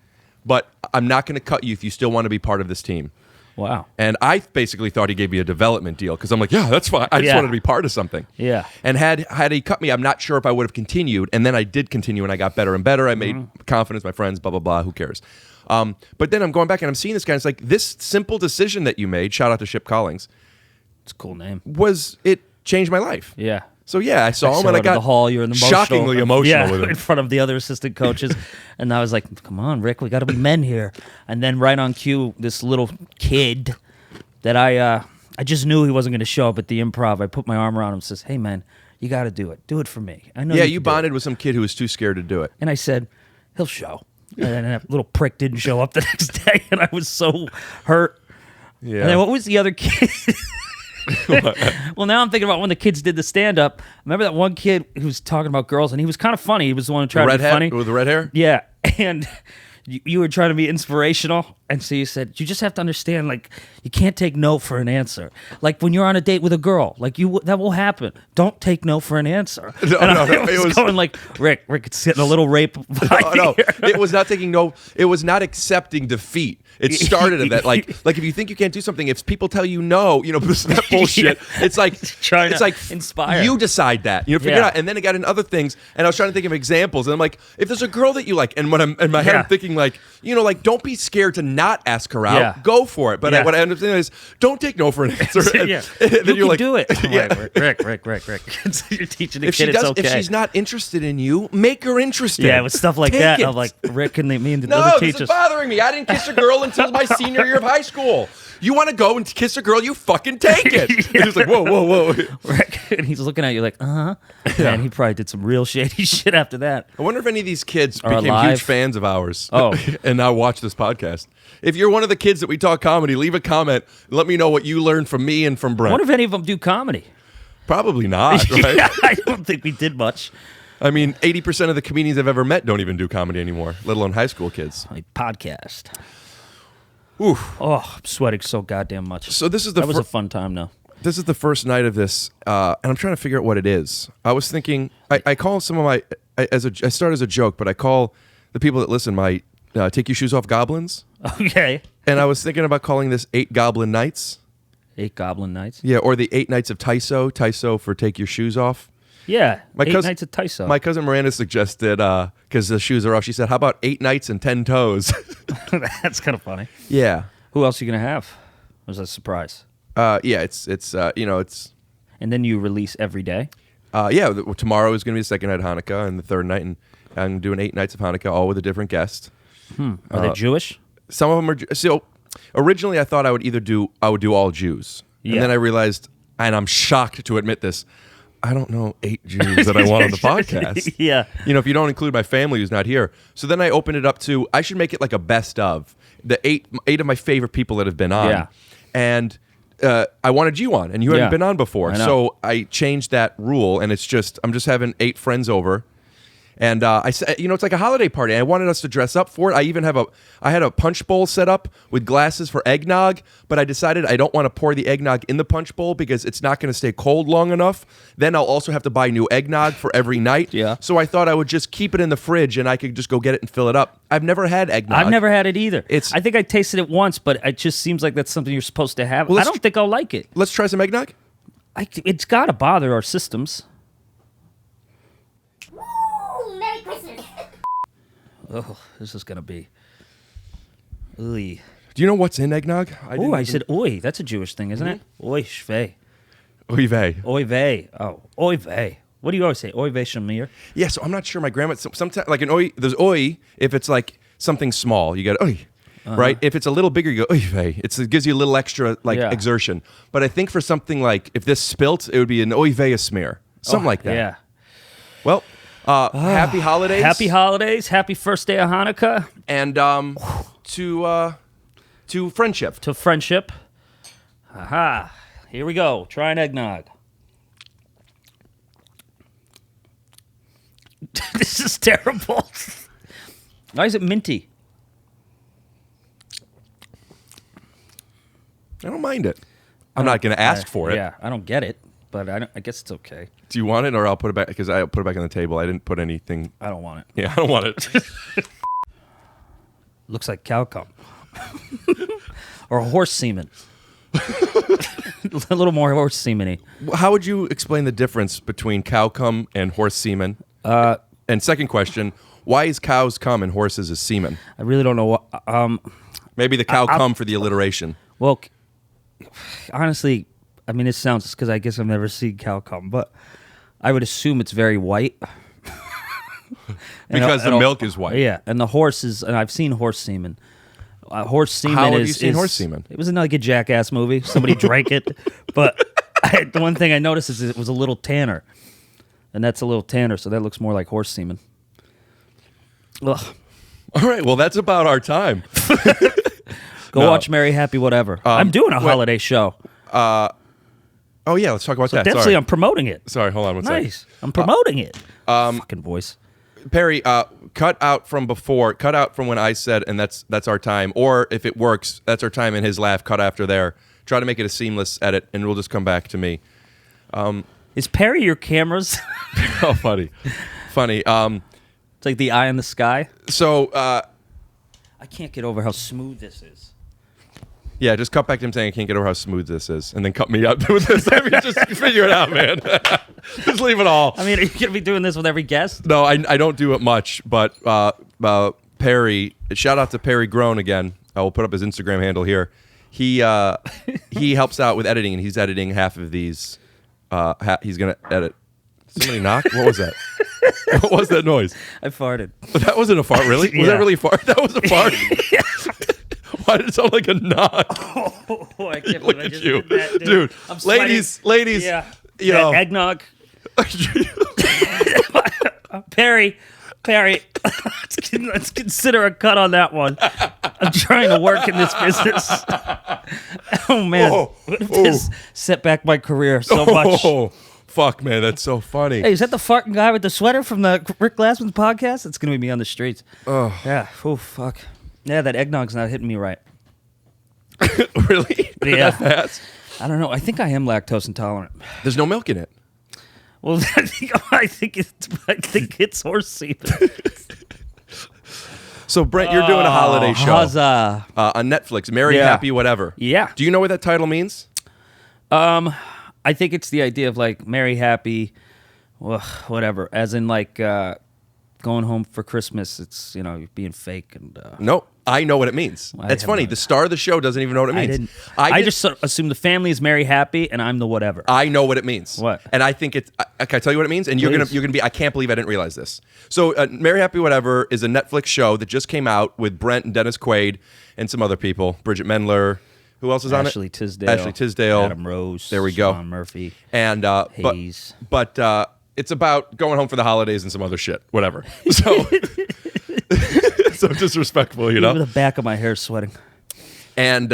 but I'm not going to cut you if you still want to be part of this team.
Wow.
And I basically thought he gave me a development deal because I'm like, yeah, that's fine. I just wanted to be part of something.
Yeah.
And had he cut me, I'm not sure if I would have continued. And then I did continue, and I got better and better. I made confidence, my friends, blah, blah, blah. Who cares? But then I'm going back, and I'm seeing this guy. And it's like, this simple decision that you made, shout out to Ship Collings,
It's a cool name.
it changed my life.
Yeah.
So, yeah, I saw him, and I
in
got
the hall. You're in the
shockingly emotional with him.
in front of the other assistant coaches. And I was like, come on, Rick, we got to be men here. And then right on cue, this little kid that I just knew he wasn't going to show up at the Improv. I put my arm around him and says, hey, man, you got to do it. Do it for me. I know.
Yeah,
you
you
can do it."
bonded with some kid who was too scared to do it.
And I said, he'll show. And then that little prick didn't show up the next day, and I was so hurt.
Yeah.
And then what was the other kid? Well, now I'm thinking about when the kids did the stand-up. Remember that one kid who was talking about girls, and he was kind of funny. He was the one who tried to be funny.
With the red hair?
Yeah, and you were trying to be inspirational, and so you said, you just have to understand, like, you can't take no for an answer. Like, when you're on a date with a girl, like, that will happen. Don't take no for an answer.
No,
and
no,
I
it was
going like, Rick, it's getting a little rape vibe
No,
here.
it was not taking no. It was not accepting defeat. It started in that, like if you think you can't do something, if people tell you no, this is that bullshit. It's like
Trying
it's
to
like
inspire.
You decide that. Figure it
Yeah.
out. And then it got in other things, and I was trying to think of examples, and I'm like, if there's a girl that you like, and when I'm in my head,
Yeah.
I'm thinking like, like, don't be scared to not ask her out.
Yeah.
Go for it. But
Yeah.
what I end up saying is, don't take no for an answer.
Yeah.
And then
You
you're
can
like,
do it. I'm
Yeah.
like, Rick. You're teaching the
If she
kid
does,
it's okay.
if she's not interested in you, make her interested.
Yeah, it was stuff like
Take
that.
it.
I'm like, Rick and me and the
No,
other
this
teachers.
is bothering me. I didn't kiss a girl until my senior year of high school. You want to go and kiss a girl, you fucking take it.
Yeah.
He's like, whoa.
Rick, and he's looking at you like, And he probably did some real shady shit after that.
I wonder if any of these kids
Are
became
alive.
huge fans of ours.
Oh.
And now watch this podcast. If you're one of the kids that we talk comedy, leave a comment. Let me know what you learned from me and from
I
Brent.
wonder if any of them do comedy.
Probably not, right?
Yeah, I don't think we did much.
I mean, 80% of the comedians I've ever met don't even do comedy anymore, let alone high school kids.
Like podcast.
Oof.
Oh, I'm sweating so goddamn much.
So this is the
that was a fun time, though.
This is the first night of this, and I'm trying to figure out what it is. I was thinking, I call some of my, I start as a joke, but I call the people that listen my take your shoes off goblins.
Okay.
And I was thinking about calling this 8 Goblin Nights.
8 Goblin Nights.
Yeah, or the 8 Nights of TYSO. TYSO for take your shoes off.
Yeah.
My
8
cousin-
Nights at TYSO.
My cousin Miranda suggested, because the shoes are off, she said, how about 8 nights and 10 toes?
That's kind of funny.
Yeah.
Who else are you going to have? Or was that a surprise?
Yeah, it's
And then you release every day?
Tomorrow is going to be the second night of Hanukkah and the third night, and I'm doing 8 nights of Hanukkah, all with a different guest.
Are they Jewish?
Some of them are. So originally, I thought I would do all Jews,
Yeah.
and then I realized, and I'm shocked to admit this, I don't know 8 Jews that I want on the podcast.
Yeah.
If you don't include my family who's not here. So then I opened it up to, I should make it like a best of the 8 of my favorite people that have been on.
Yeah.
And I wanted you on, and you
Yeah.
hadn't been on before.
I know.
So I changed that rule, and I'm just having 8 friends over. And I said, it's like a holiday party. I wanted us to dress up for it. I even I had a punch bowl set up with glasses for eggnog, but I decided I don't want to pour the eggnog in the punch bowl because it's not going to stay cold long enough. Then I'll also have to buy new eggnog for every night.
Yeah.
So I thought I would just keep it in the fridge and I could just go get it and fill it up. I've never had eggnog.
I've never had it either.
It's-
I think I tasted it once, but it just seems like that's something you're supposed to have.
Well,
I
let's
don't think I'll like it.
Let's try some eggnog.
It's got to bother our systems.
Woo! Merry Christmas!
Oh, this is going to be... Oy.
Do you know what's in eggnog?
Oh, I said oi. That's a Jewish thing, isn't it? Oi shvei.
Oy vey.
Oy vey. Oh, oy vey. What do you always say? Oy vey shamir?
Yeah, so I'm not sure. My grandma, sometimes, like an oy, there's oy if it's like something small. You got oy. right? If it's a little bigger, you go, oy vey. It gives you a little extra exertion. But I think for something like, if this spilt, it would be an oy vey a smear. Something like that.
Yeah.
Well, happy holidays.
Happy holidays. Happy first day of Hanukkah.
And to friendship.
To friendship. Aha. Here we go. Try an eggnog. This is terrible. Why is it minty?
I don't mind it. I'm not going to ask for it.
Yeah, I don't get it, but I guess it's okay.
Do you want it, or I'll put it back? Because I'll put it back on the table. I didn't put anything.
I don't want it.
Yeah, I don't want it.
Looks like cow cum. Or horse semen. A little more horse semen-y.
How would you explain the difference between cow cum and horse semen? And second question, why is cows cum and horses is semen?
I really don't know what...
Maybe the cow cum for the alliteration.
Well, honestly, I mean, it sounds just because I guess I've never seen cow cum, but I would assume it's very white.
Because the milk is white.
Yeah, and the horse is, and I've seen horse semen. Horse semen
How have you seen horse semen?
It was in like a Jackass movie. Somebody drank it, but the one thing I noticed is it was a little tanner, and that's a little tanner, so that looks more like horse semen. Ugh.
All right, well, that's about our time.
Go watch Merry Happy Whatever. I'm doing a holiday show.
Oh, yeah, let's talk about that.
Definitely,
Sorry.
I'm promoting it.
Sorry, hold on one second.
Nice. I'm promoting it. Fucking voice.
Perry, cut out from before, cut out from when I said, and that's our time. Or if it works, that's our time, and his laugh, cut after there. Try to make it a seamless edit, and we'll just come back to me.
Is Perry your cameras?
Oh, funny.
It's like the eye in the sky.
So,
I can't get over how smooth this is.
yeah, just cut back to him saying I can't get over how smooth this is, and then cut me out with this. I mean, just figure it out, man. Just leave it all.
I mean, are you going to be doing this with every guest?
No, I don't do it much, but Perry, shout out to Perry Grown again. I will put up his Instagram handle here. He helps out with editing, and he's editing half of these. He's going to edit. Somebody knock? What was that? What was that noise?
I farted.
That wasn't a fart, really? Was that really a fart? That was a fart? Why did it sound like a knock?
Oh, I can't
Look
believe I
at
just
you.
did that,
Dude,
I'm sweating.
ladies,
Yeah.
you know.
Eggnog. Perry, let's consider a cut on that one. I'm trying to work in this business. Oh, man. What if this set back my career so much?
Oh, fuck, man, that's so funny.
Hey, is that the fucking guy with the sweater from the Rick Glassman podcast? It's going to be me on the streets.
Oh.
Yeah. Oh, fuck. Yeah, that eggnog's not hitting me right.
Really?
Yeah.
That fast?
I don't know. I think I am lactose intolerant.
There's no milk in it.
Well, I think it's horse semen.
So, Brent, you're doing a holiday show
Huzzah.
on Netflix. Merry,
Yeah.
Happy, Whatever.
Yeah.
Do you know what that title means?
I think it's the idea of like merry, happy, whatever. As in like going home for Christmas. It's, you know, being fake and.
No, I know what it means.
I
That's
have
funny.
no
The star of the show doesn't even know what it means.
I didn't. I just sort of assume the family is merry, happy, and I'm the whatever.
I know what it means.
What?
And I think it's. Can I tell you what it means? And you're
Please.
gonna be. I can't believe I didn't realize this. So, Merry Happy Whatever is a Netflix show that just came out with Brent and Dennis Quaid and some other people. Bridget Mendler. Who else is on it?
Ashley Tisdale.
Ashley Tisdale.
Adam Rose.
There we go.
Sean Murphy.
And
Hayes.
but it's about going home for the holidays and some other shit. Whatever. So so disrespectful, you know.
Even the back of my hair sweating.
And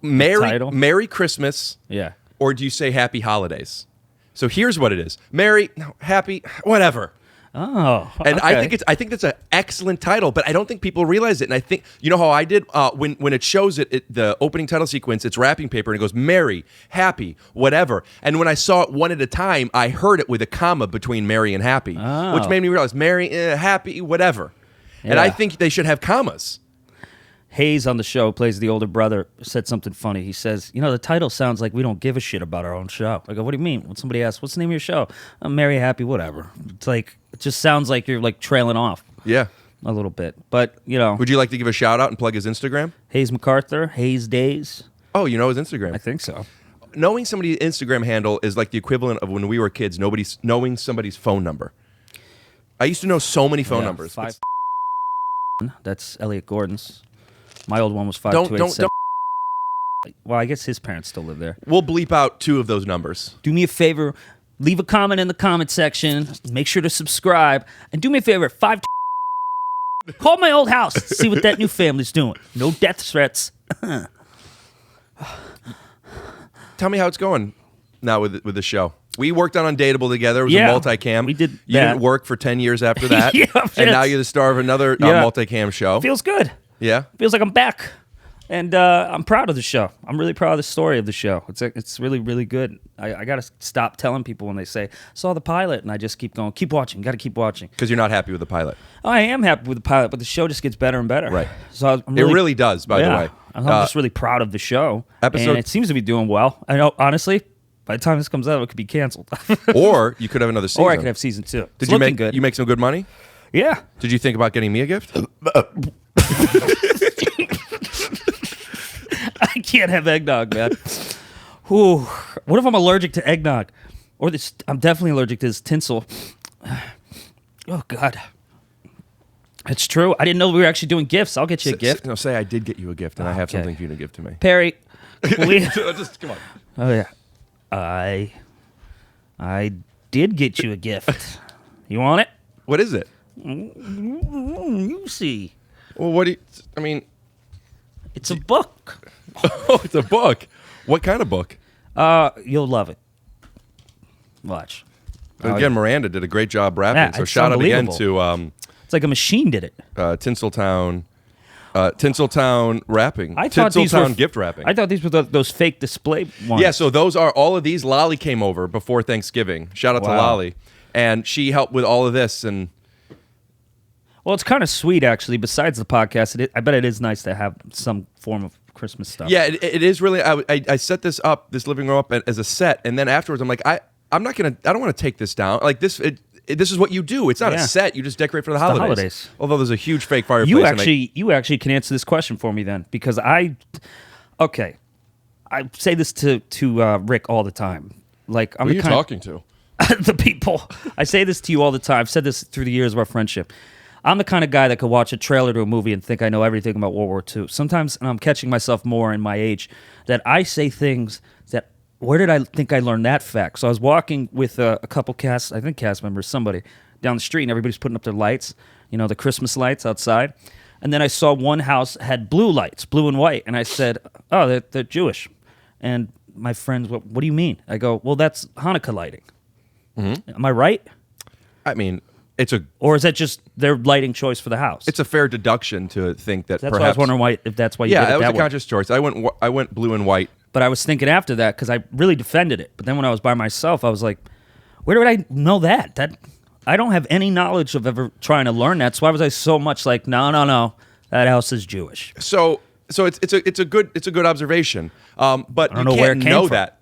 Merry Christmas.
Yeah.
Or do you say Happy Holidays? So here's what it is: Merry, Happy, whatever.
Oh,
And
okay.
I think that's an excellent title, but I don't think people realize it. And I think, you know how I did when it shows the opening title sequence, it's wrapping paper and it goes Merry, Happy, whatever. And when I saw it one at a time, I heard it with a comma between Merry and Happy, which made me realize Merry, Happy, whatever. And I
Yeah.
think they should have commas.
Hayes on the show plays the older brother, said something funny. He says, you know, the title sounds like we don't give a shit about our own show. I go, what do you mean? When somebody asks, what's the name of your show? I'm Merry, Happy, whatever. It's like, it just sounds like you're like trailing off
Yeah.
a little bit. But, you know,
Would you like to give a shout out and plug his Instagram?
Hayes MacArthur, Hayes Days.
Oh, you know his Instagram.
I think so.
Knowing somebody's Instagram handle is like the equivalent of when we were kids, knowing somebody's phone number. I used to know so many phone numbers.
Five. That's Elliot Gordon's. My old one was
Don't
5287. Well, I guess his parents still live there.
We'll bleep out 2 of those numbers.
Do me a favor, leave a comment in the comment section. Make sure to subscribe, and do me a favor, call my old house. See what that new family's doing. No death threats.
Tell me how it's going now with the show. We worked on Undateable together. It was
Yeah,
a multicam.
we did
You
that.
didn't work for 10 years after that.
Yeah,
and now you're the star of another multicam show.
Feels good.
Yeah.
Feels like I'm back. And I'm proud of the show. I'm really proud of the story of the show. It's really, really good. I got to stop telling people when they say, saw the pilot, and I just keep going, keep watching, got to keep watching.
Because you're not happy with the pilot.
I am happy with the pilot, but the show just gets better and better.
Right.
So I'm
It really does, by the way.
I'm just really proud of the show. And it seems to be doing well. I know, honestly, by the time this comes out, it could be canceled.
Or you could have another season.
Or I could have season 2.
Did
It's
you
looking
make
good.
you make some good money?
Yeah.
Did you think about getting me a gift?
I can't have eggnog, man. Ooh, what if I'm allergic to eggnog? Or this? I'm definitely allergic to this tinsel. Oh, God. It's true. I didn't know we were actually doing gifts. I'll get you a gift.
No, say I did get you a gift, and I have
Okay.
something for you to give to me.
Perry,
Just come on.
oh, yeah. I did get you a gift. You want it?
What is it?
You see.
Well, what do you? I mean,
It's a book.
oh, it's a book. What kind of book?
You'll love it. Watch.
Again, Miranda did a great job rapping.
Yeah,
so
it's
shout out again
unbelievable.
to
It's like a machine did it.
Tinseltown rapping.
I thought these
Tinseltown
were
gift rapping.
I thought these were those fake display ones.
Yeah, so those are all of these. Lolly came over before Thanksgiving. Shout out to
Wow.
Lolly. And she helped with all of this. And
Well, it's kind of sweet, actually. Besides the podcast, I bet it is nice to have some form of Christmas stuff.
yeah, it is really. I set this living room up as a set, and then afterwards I'm like, I don't want to take this down. Like this, this is what you you It's not a
Yeah.
set. You just decorate for the
the
holidays.
holidays.
Although there's a huge fake fireplace.
You
and
actually can answer this question for me then, because I say this to Rick all the time. Like I'm
who are
the
you
kind
talking to?
the people. I say this to you all the time. I've said this through the years of our friendship. I'm the kind of guy that could watch a trailer to a movie and think I know everything about World War II. Sometimes, and I'm catching myself more in my age, that I say things that, where did I think I learned that fact? So I was walking with a couple cast members, somebody, down the street, and everybody's putting up their lights, the Christmas lights outside. And then I saw one house had blue lights, blue and white, and I said, oh, they're Jewish. And my friends, what do you mean? I go, well, that's Hanukkah lighting. Mm-hmm. Am I right?
I mean,
Or is that just their lighting choice for the house?
it's a fair deduction to think that
That's
perhaps.
why I was wondering if that's why you
Yeah,
did it
that was
that
a
way.
conscious choice. I went blue and white.
But I was thinking after that, because I really defended it. But then when I was by myself, I was like, where did I know that? I don't have any knowledge of ever trying to learn that. So why was I so much like, no, that house is Jewish?
So it's a good observation. But
I don't
you
know
can't
where it came
know
from.
that.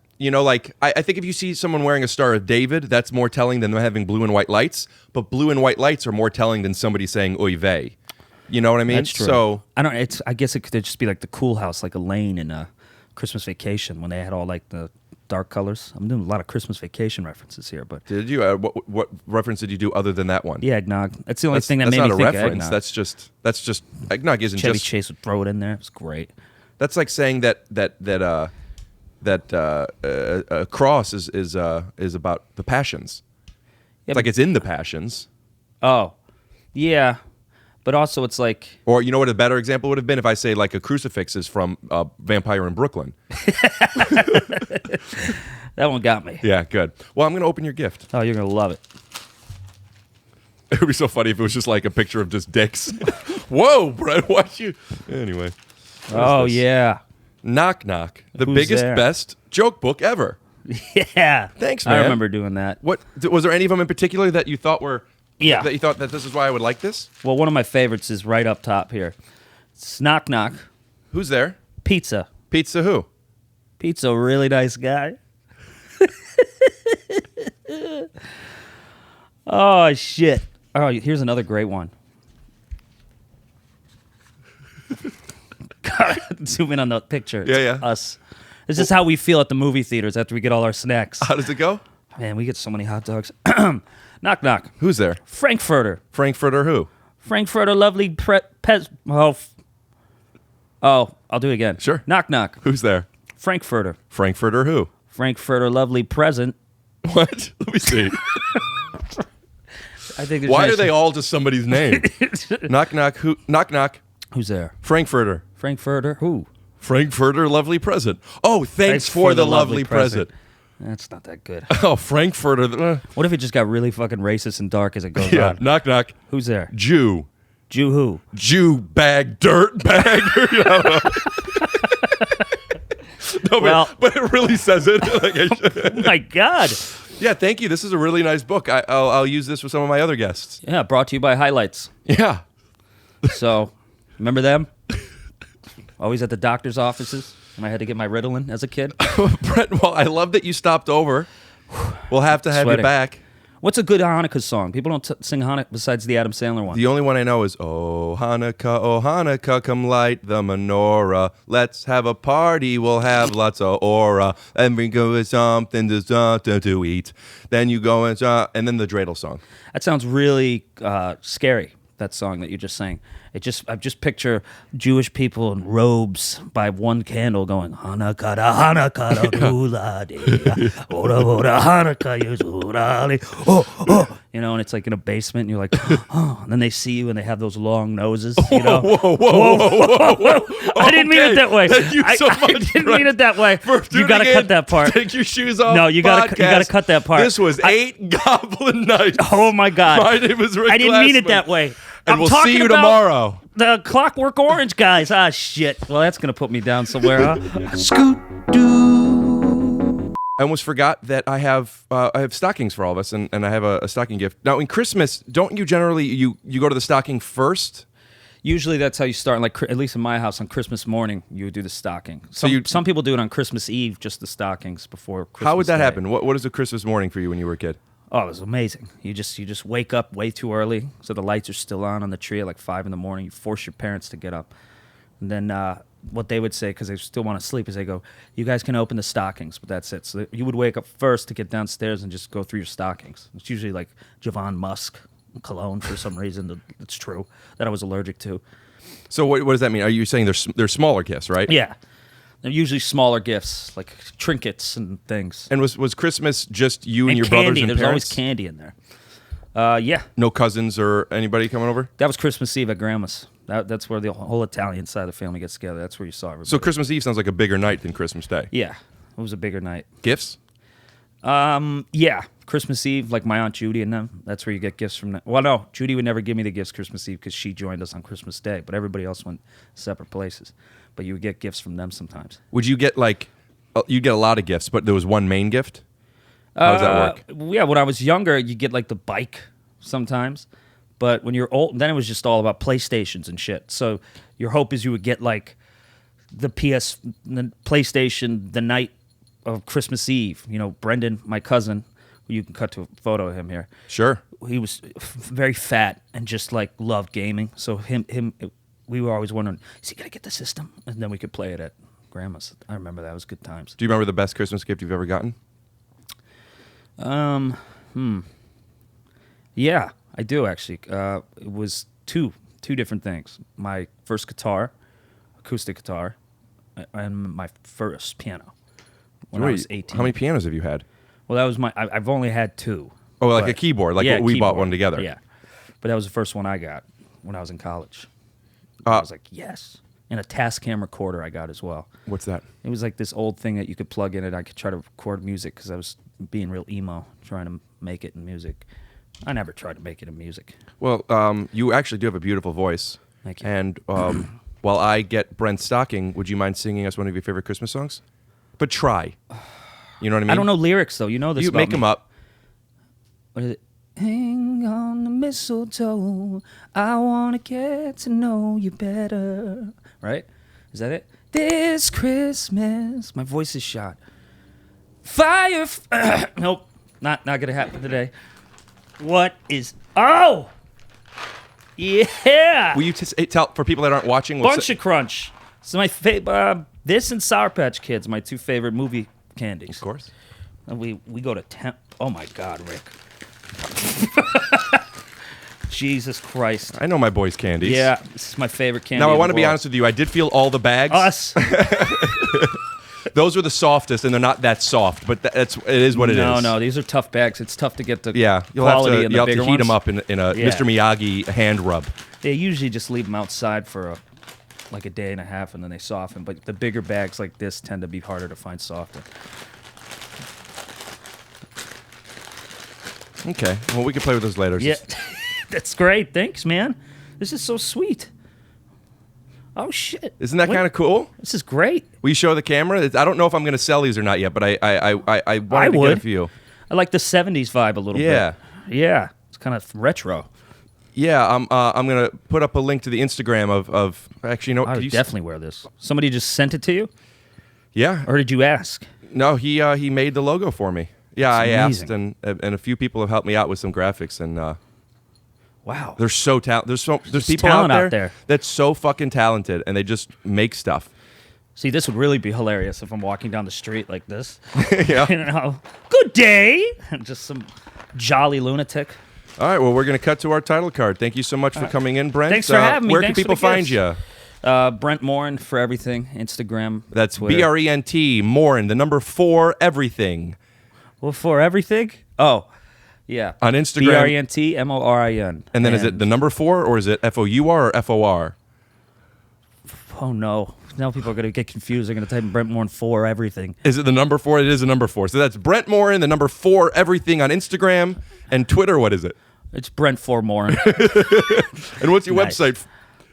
I think if you see someone wearing a Star of David, that's more telling than them having blue and white lights. But blue and white lights are more telling than somebody saying oy vey. You know what I mean?
That's true.
So
I guess it could just be like the cool house, like Elaine in Christmas Vacation, when they had all like the dark colors. I'm doing a lot of Christmas Vacation references here, but
did you? What reference did you do other than that one?
yeah, eggnog. That's the only thing that
that's
made me
not a
think
reference.
of eggnog.
That's just eggnog isn't
Chevy
just.
Chase would throw it in there. It's great.
That's like saying that a cross is about the passions.
Yeah,
It's like it's in the passions.
Oh, yeah. But also it's like...
Or you know what a better example would have been if I say like a crucifix is from Vampire in Brooklyn.
That one got me.
Yeah, good. Well, I'm going to open your gift.
Oh, you're going to love it.
It would be so funny if it was just like a picture of just dicks. Whoa, Brett, why'd you... Anyway.
Oh,
this?
yeah.
Knock Knock, the
Who's
biggest,
there?
best joke book ever.
Yeah.
Thanks, man.
I remember doing that.
What was there any of them in particular that you thought were...
Yeah.
That you thought that this is why I would like this?
Well, one of my favorites is right up top here. It's Knock Knock.
Who's there?
Pizza.
Pizza who?
Pizza, a really nice guy. Oh, shit. Oh, here's another great one. Zoom in on the picture. It's
Yeah.
us. This is how we feel at the movie theaters after we get all our snacks.
How does it go?
Man, we get so many hot dogs. Knock, knock.
Who's there?
Frankfurter.
Frankfurter who?
Frankfurter, lovely I'll do it again.
Sure.
Knock, knock.
Who's there?
Frankfurter.
Frankfurter who?
Frankfurter, lovely present.
What? Let me see.
I think.
Why are they all just somebody's name? Knock, knock. Who? Knock, knock.
Who's there?
Frankfurter.
Frankfurter. Who?
Frankfurter, lovely present. Oh, thanks for the lovely present.
That's not that good.
Oh, Frankfurter.
What if it just got really fucking racist and dark as it goes
Yeah.
on?
Knock, knock.
Who's there?
Jew.
Jew who?
Jew bag, dirt bag. You know? No,
Well-
but it really says it.
Oh my God.
Yeah, thank you. This is a really nice book. I'll use this with some of my other guests.
Yeah, brought to you by Highlights.
Yeah.
So, remember them? Always at the doctor's offices when I had to get my Ritalin as a kid.
Brent, well, I love that you stopped over. We'll have to have
Sweating.
you back.
What's a good Hanukkah song? People don't sing Hanukkah besides the Adam Sandler one.
The only one I know is, oh, Hanukkah, come light the menorah. Let's have a party, we'll have lots of aura. And we go with something to eat. Then you go and then the dreidel song.
That sounds really scary, that song that you just sang. I just picture Jewish people in robes by one candle going, Hanukkah, Hanukkah, Hanukkah, oh, you know, and it's like in a basement, and you're like, oh, and then they see you, and they have those long noses, you know.
Whoa.
I didn't mean it that way.
Thank you so much,
I didn't mean it that way. You got to cut that part.
Take your shoes off.
No, you got to cut that part.
This was 8 Goblin Nights.
Oh my God.
My name is Rick
I didn't mean it
Glassman.
that way.
And
I'm
we'll
talking
see you
about
tomorrow.
The Clockwork Orange guys. Ah, shit. Well, that's going to put me down somewhere, huh? Scoot doo.
I almost forgot that I have stockings for all of us, and I have a stocking gift. Now, in Christmas, don't you generally, you go to the stocking first?
Usually that's how you start. Like, at least in my house, on Christmas morning, you would do the stocking.
So
Some people do it on Christmas Eve, just the stockings before Christmas
How would that
Day.
happen? What is a Christmas morning for you when you were a kid?
Oh, it was amazing. You just wake up way too early, so the lights are still on the tree at like 5 in the morning. You force your parents to get up. And then what they would say, because they still want to sleep, is they go, you guys can open the stockings, but that's it. So you would wake up first to get downstairs and just go through your stockings. It's usually like Javon Musk cologne for some reason. It's true that I was allergic to.
So what does that mean? Are you saying they're smaller gifts, right?
Yeah. They're usually smaller gifts, like trinkets and things.
And was Christmas just you and your
candy.
brothers and
There's
parents?
always candy in there. Yeah.
No cousins or anybody coming over?
That was Christmas Eve at Grandma's. That's where the whole Italian side of the family gets together. That's where you saw everybody.
So Christmas Eve sounds like a bigger night than Christmas Day.
Yeah. It was a bigger night.
Gifts?
Yeah. Christmas Eve, like my Aunt Judy and them, that's where you get gifts from them. Well, no, Judy would never give me the gifts Christmas Eve because she joined us on Christmas Day, but everybody else went separate places. But you would get gifts from them sometimes.
Would you get you'd get a lot of gifts, but there was one main gift? How does that work?
Yeah, when I was younger, you get like the bike sometimes. But when you're old, then it was just all about PlayStations and shit. So your hope is you would get like the PlayStation the night of Christmas Eve. You know, Brendan, my cousin, you can cut to a photo of him here.
Sure.
He was very fat and just like loved gaming. So we were always wondering, is he gonna get the system? And then we could play it at Grandma's. I remember that. It was good times.
Do you remember the best Christmas gift you've ever gotten?
Yeah, I do actually. It was two different things. My first guitar, acoustic guitar, and my first piano when I was 18.
How many pianos have you had?
Well, that was I've only had 2.
Oh, like a keyboard, like we bought one together.
Yeah, but that was the first one I got when I was in college. I was like, yes. And a Tascam recorder I got as well.
What's that?
It was like this old thing that you could plug in it. I could try to record music because I was being real emo, trying to make it in music. I never tried to make it in music.
Well, you actually do have a beautiful voice.
Thank you.
And while I get Brent's stocking, would you mind singing us one of your favorite Christmas songs? But try. You know what I mean?
I don't know lyrics, though. You know this
You
about
make
me.
them up.
What is it? Hang on the mistletoe. I want to get to know you better. Right? Is that it? This Christmas. My voice is shot. Fire. Nope. Not going to happen today. What is... Oh! Yeah!
Will you tell, for people that aren't watching...
Bunch of Crunch. So my favorite... this and Sour Patch Kids, my 2 favorite movie candies.
Of course.
And we go to Oh my God, Rick. Jesus Christ.
I know my boys' candies.
Yeah, this is my favorite candy.
Now, I
in
want
the
to be
world.
honest with you. I did feel all the bags.
Us.
Those are the softest, and they're not that soft, but it is what it is.
No, these are tough bags. It's tough to get the
You'll have
quality
to,
in the
you'll have
bigger
to heat them
ones.
up in a
Yeah.
Mr. Miyagi hand rub.
They usually just leave them outside for like a day and a half, and then they soften. But the bigger bags like this tend to be harder to find softer.
Okay, well, we can play with those later.
Yeah, that's great. Thanks, man. This is so sweet. Oh shit!
Isn't that
What-
kind of cool?
This is great.
Will you show the camera? I don't know if I'm going to sell these or not yet, but I wanted to
would.
get a few.
I like the '70s vibe a little
Yeah.
bit. Yeah, it's kind of retro.
Yeah, I'm going to put up a link to the Instagram of actually, you know,
I
could
would
you
definitely wear this. Somebody just sent it to you,
Yeah.
or did you ask?
No, he made the logo for me. Yeah, I
That's
asked, and a few people have helped me out with some graphics, and
Wow.
they're so talented. There's people
talent
out
out there.
that's so fucking talented, and they just make stuff.
See, this would really be hilarious if I'm walking down the street like this.
Yeah.
You know, good day, and just some jolly lunatic.
All right, well, we're going to cut to our title card. Thank you so much for coming in, Brent.
Thanks for having me.
Where
Thanks
can
for
people
the
find
gifts.
you?
Brent Morin for everything. Instagram.
That's
Twitter.
BRENT, Morin, the number 4, everything.
Well, for everything? Oh, yeah.
On Instagram.
BRENT
And then is it the number 4, or is it FOUR or FOR?
Oh, no. Now people are going to get confused. They're going to type in Brent Morin for everything.
Is it the number 4? It is the number 4. So that's Brent Morin, the number 4, everything on Instagram. And Twitter, what is it?
It's Brent for Morin.
And what's your
Nice.
website?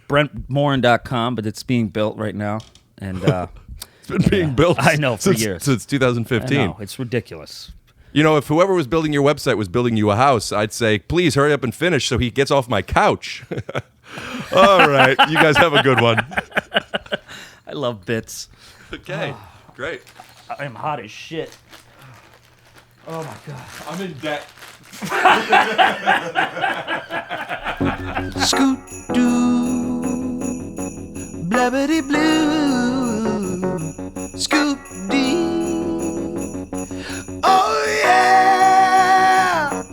BrentMorin.com, but it's being built right now. And
It's been being built
I know, for
since,
years.
since
I
2015.
know, it's ridiculous.
You know, if whoever was building your website was building you a house, I'd say, please hurry up and finish so he gets off my couch. All right. You guys have a good one.
I love bits.
Okay. Great.
I am hot as shit. Oh, my God.
I'm in debt.
Scoot doo, blabbity blue, scoop dee. Oh yeah.